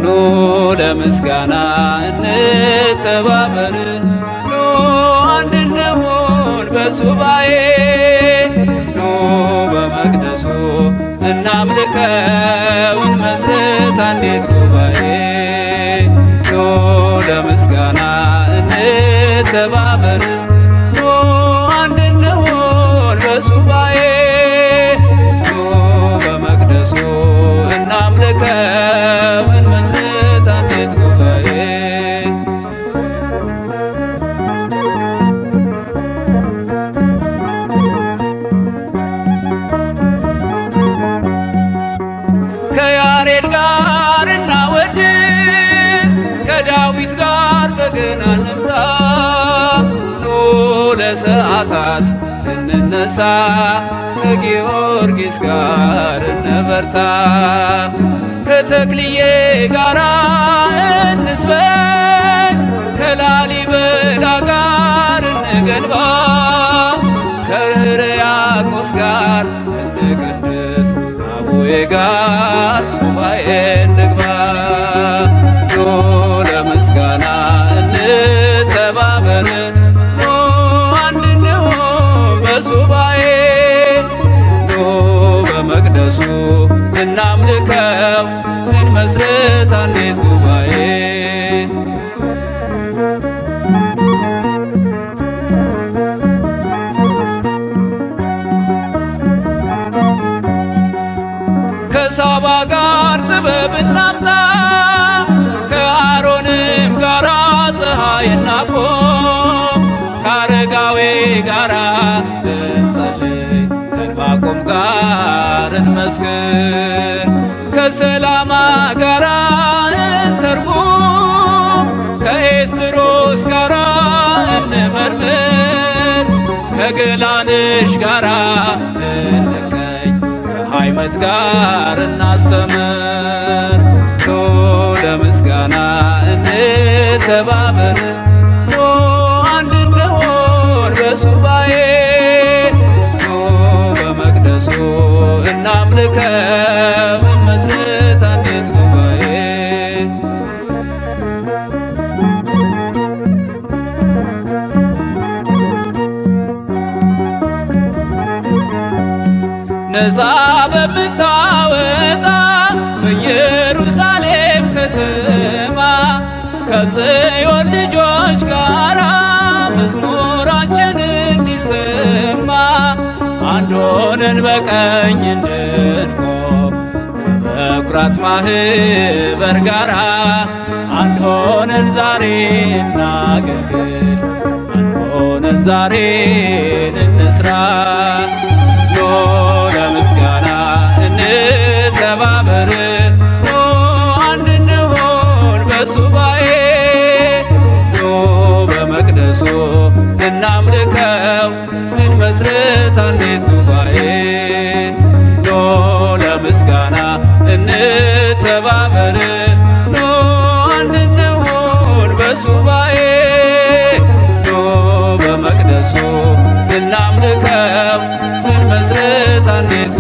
ኑ ለምስጋና እንተባበር፣ ኑ አንድ እንሁን በሱባኤ፣ ኑ በመቅደሱ እናምልከው እንመስርት አንዲት ጉባኤ። ኑ ለምስጋና እንተባበር፣ ኑ አንድ እንሁን በሱባኤ፣ ኑ በመቅደሱ እናምልከው እንመስርት አንዲት ጉባኤ። ከያሬድ ጋር እናወድስ፣ ከዳዊት ጋር በገና እንምታ፣ ኑ ለሰዓታት እንነሳ፣ ከጊዮርጊስ ጋር እንበርታ። ከተክልዬ ጋር እንስበክ፣ ከላሊበላ ጋር እንገንባ፣ ከሕርያቆስ ጋር እንቅድስ፣ ከአቡዬ ጋር ሱባኤ እንግባ። ኑ ለምስጋና እንተባበር፣ ኑ አንድ እንሁን በሱባኤ፣ ኑ በመቅደሱ እናምልከው እንመስርት አንዲት ጉባኤ። ከሳባ ጋር ጥበብ እናምጣ፣ ከአሮንም ጋር ፀሐይ እናቆም፣ ከአረጋዊ ጋር እንጸልይ፣ ከዕንባቆም ጋር እንመስክር፣ ከሰላማ ጋር እንተርጉም፣ ከኤስድሮስ ጋር እንመርምር፣ ከገላንሽ ጋር እንቀኝ፣ ከሃይመት ጋር እናስተምር። ኑ ለምስጋና እንተባበር፣ ኑ አንድ እንሁን በሱባኤ፣ ኑ በመቅደሱ እናምልከው እንመስርት አንዲት ጉባኤ። ነፃ በምታወጣ በኢየሩሳሌም ከተማ ከጽዮን ልጆች ጋር መዝሙራችን እንዲሰማ አንድ ሆነን በቀኝ እንድንቆም ከበኵራት ማኅበር ጋር አንድ ሆነን ዛሬ እናገልግል፣ አንድ ሆነን ዛሬ እንስራ። ኑ ለምስጋና እንተባበር፣ ኑ አንድ እንሁን በሱባኤ፣ ኑ በመቅደሱ እናምልከው እንመስርት አንዲት ጉባኤ። ኑ ለምስጋና እንተባበር፣ ኑ አንድ እንሁን በሱባኤ፣ ኑ በመቅደሱ እናምልከው እንመስርት አንዲት